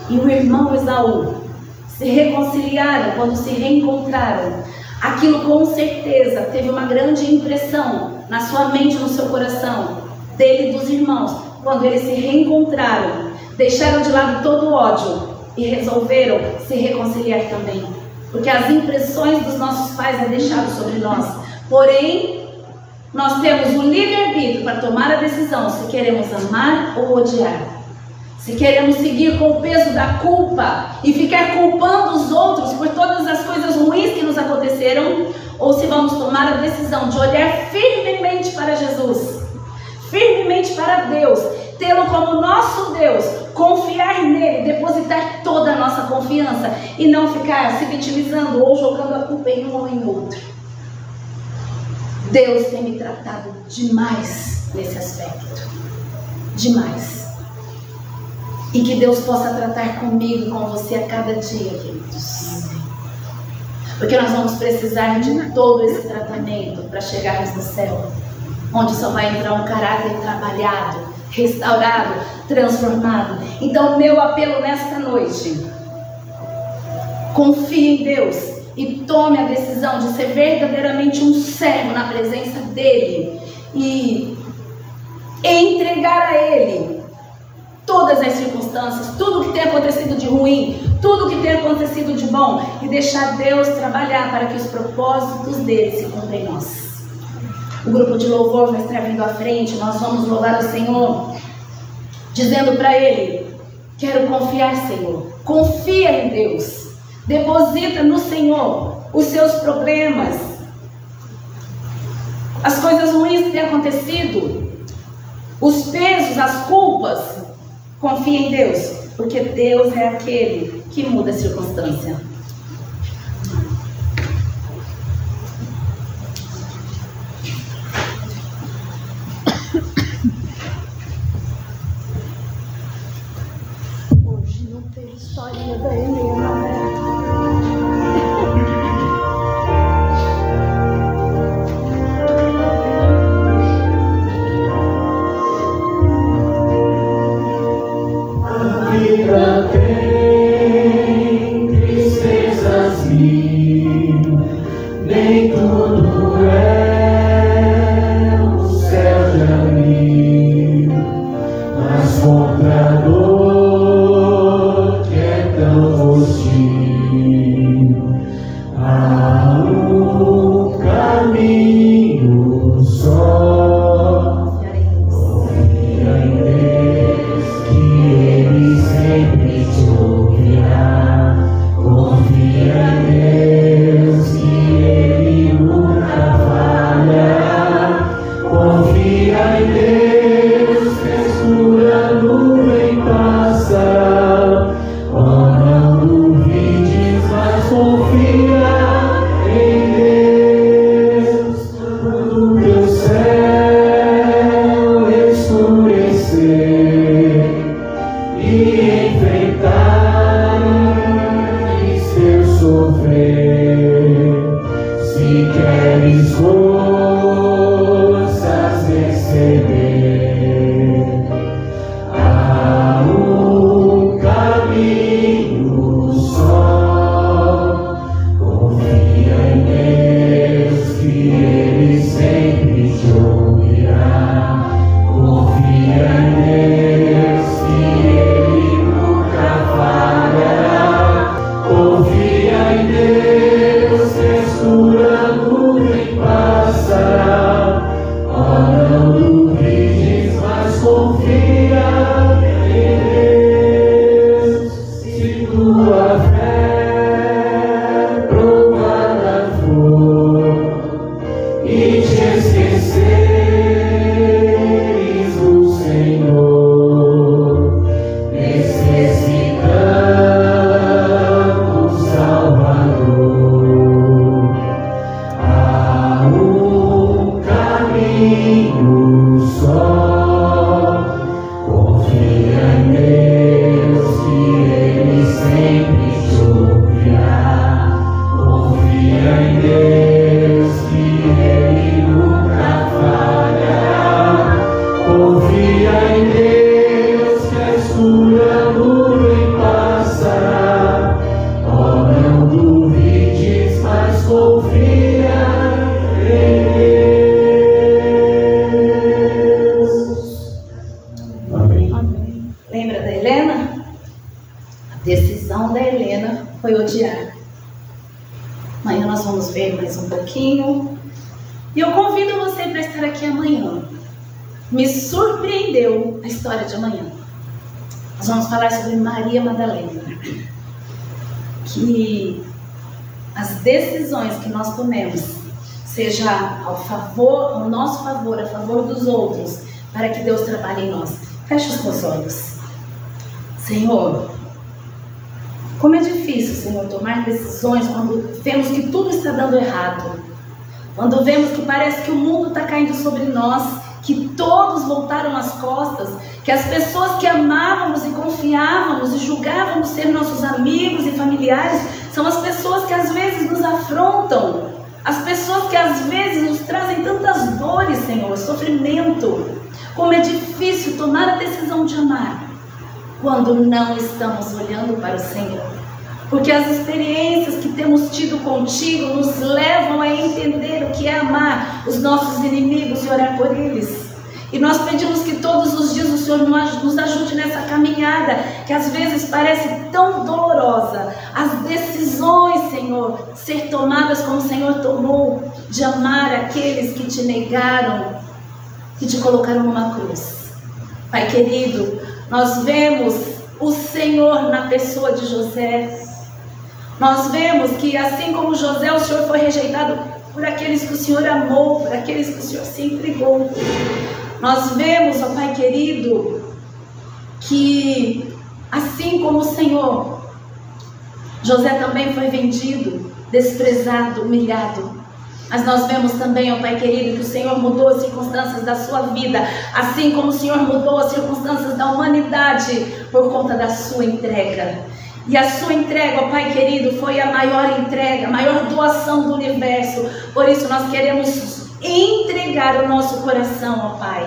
e o irmão Esaú se reconciliaram, quando se reencontraram, aquilo com certeza teve uma grande impressão na sua mente, no seu coração, dele e dos irmãos. Quando eles se reencontraram, deixaram de lado todo o ódio e resolveram se reconciliar também. Porque as impressões dos nossos pais é deixado sobre nós. Porém, nós temos o livre-arbítrio para tomar a decisão se queremos amar ou odiar. Se queremos seguir com o peso da culpa e ficar culpando os outros por todas as coisas ruins que nos aconteceram, ou se vamos tomar a decisão de olhar firmemente para Jesus, firmemente para Deus, tê-lo como nosso Deus, confiar nele, depositar toda a nossa confiança e não ficar se vitimizando ou jogando a culpa em um ou em outro. Deus tem me tratado demais nesse aspecto, demais. E que Deus possa tratar comigo e com você a cada dia, queridos. Porque nós vamos precisar de todo esse tratamento para chegarmos no céu, onde só vai entrar um caráter trabalhado, restaurado, transformado. Então, meu apelo nesta noite: confie em Deus e tome a decisão de ser verdadeiramente um servo na presença dEle e entregar a Ele todas as circunstâncias, tudo que tem acontecido de ruim, tudo que tem acontecido de bom, e deixar Deus trabalhar para que os propósitos dele se cumprem em nós. O grupo de louvor vai estar vindo à frente. Nós vamos louvar o Senhor, dizendo para Ele: quero confiar, Senhor. Confia em Deus. Deposita no Senhor os seus problemas, as coisas ruins que têm acontecido, os pesos, as culpas. Confia em Deus, porque Deus é aquele que muda a circunstância. Hoje não tem história da Helena, né? Vida tem tristezas mil, nem tudo é caminho só. Confia em Deus que Ele sempre te ouvirá. Confia em Deus que Ele nunca falhará. Confia em Deus que a escura nuvem passará. Oh, não duvides, mas confia em Deus. Amém. Lembra da Helena? A decisão da Helena foi odiar. Amanhã nós vamos ver mais um pouquinho. E eu convido você para estar aqui amanhã. Me surpreendeu a história de amanhã. Nós vamos falar sobre Maria Madalena. Que as decisões que nós tomemos, seja ao nosso favor, a favor dos outros, para que Deus trabalhe em nós. Feche os teus olhos. Senhor, como é difícil, Senhor, tomar decisões quando vemos que tudo está dando errado. Quando vemos que parece que o mundo está caindo sobre nós, que todos voltaram as costas, que as pessoas que amávamos e confiávamos e julgávamos ser nossos amigos e familiares, são as pessoas que às vezes nos afrontam, as pessoas que às vezes nos trazem tantas dores, Senhor, sofrimento. Como é difícil tomar a decisão de amar, quando não estamos olhando para o Senhor. Porque as experiências que temos tido contigo nos levam a entender o que é amar os nossos inimigos e orar por eles. E nós pedimos que todos os dias o Senhor nos ajude nessa caminhada, que às vezes parece tão dolorosa. As decisões, Senhor, ser tomadas como o Senhor tomou, de amar aqueles que te negaram, que te colocaram numa cruz. Pai querido, nós vemos o Senhor na pessoa de José. Nós vemos que assim como José, o Senhor foi rejeitado por aqueles que o Senhor amou, por aqueles que o Senhor se entregou. Nós vemos, ó Pai querido, que assim como o Senhor, José também foi vendido, desprezado, humilhado. Mas nós vemos também, ó Pai querido, que o Senhor mudou as circunstâncias da sua vida, assim como o Senhor mudou as circunstâncias da humanidade por conta da sua entrega. E a sua entrega, ó Pai querido, foi a maior entrega, a maior doação do universo. Por isso nós queremos entregar o nosso coração, ó Pai,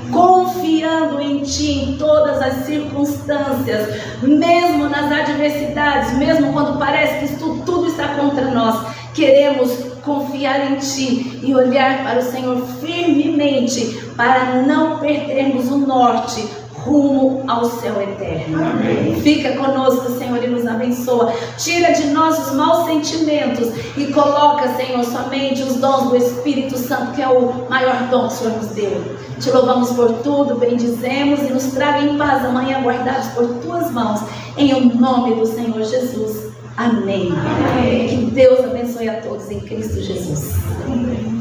confiando em Ti em todas as circunstâncias, mesmo nas adversidades, mesmo quando parece que tudo está contra nós. Queremos confiar em Ti e olhar para o Senhor firmemente, para não perdermos o norte, rumo ao céu eterno. Amém. Fica conosco, Senhor, e nos abençoa. Tira de nós os maus sentimentos e coloca, Senhor, somente os dons do Espírito Santo, que é o maior dom que o Senhor nos deu. Te louvamos por tudo, bendizemos e nos traga em paz amanhã, guardados por Tuas mãos, em o nome do Senhor Jesus. Amém. Amém. Que Deus abençoe a todos em Cristo Jesus. Amém.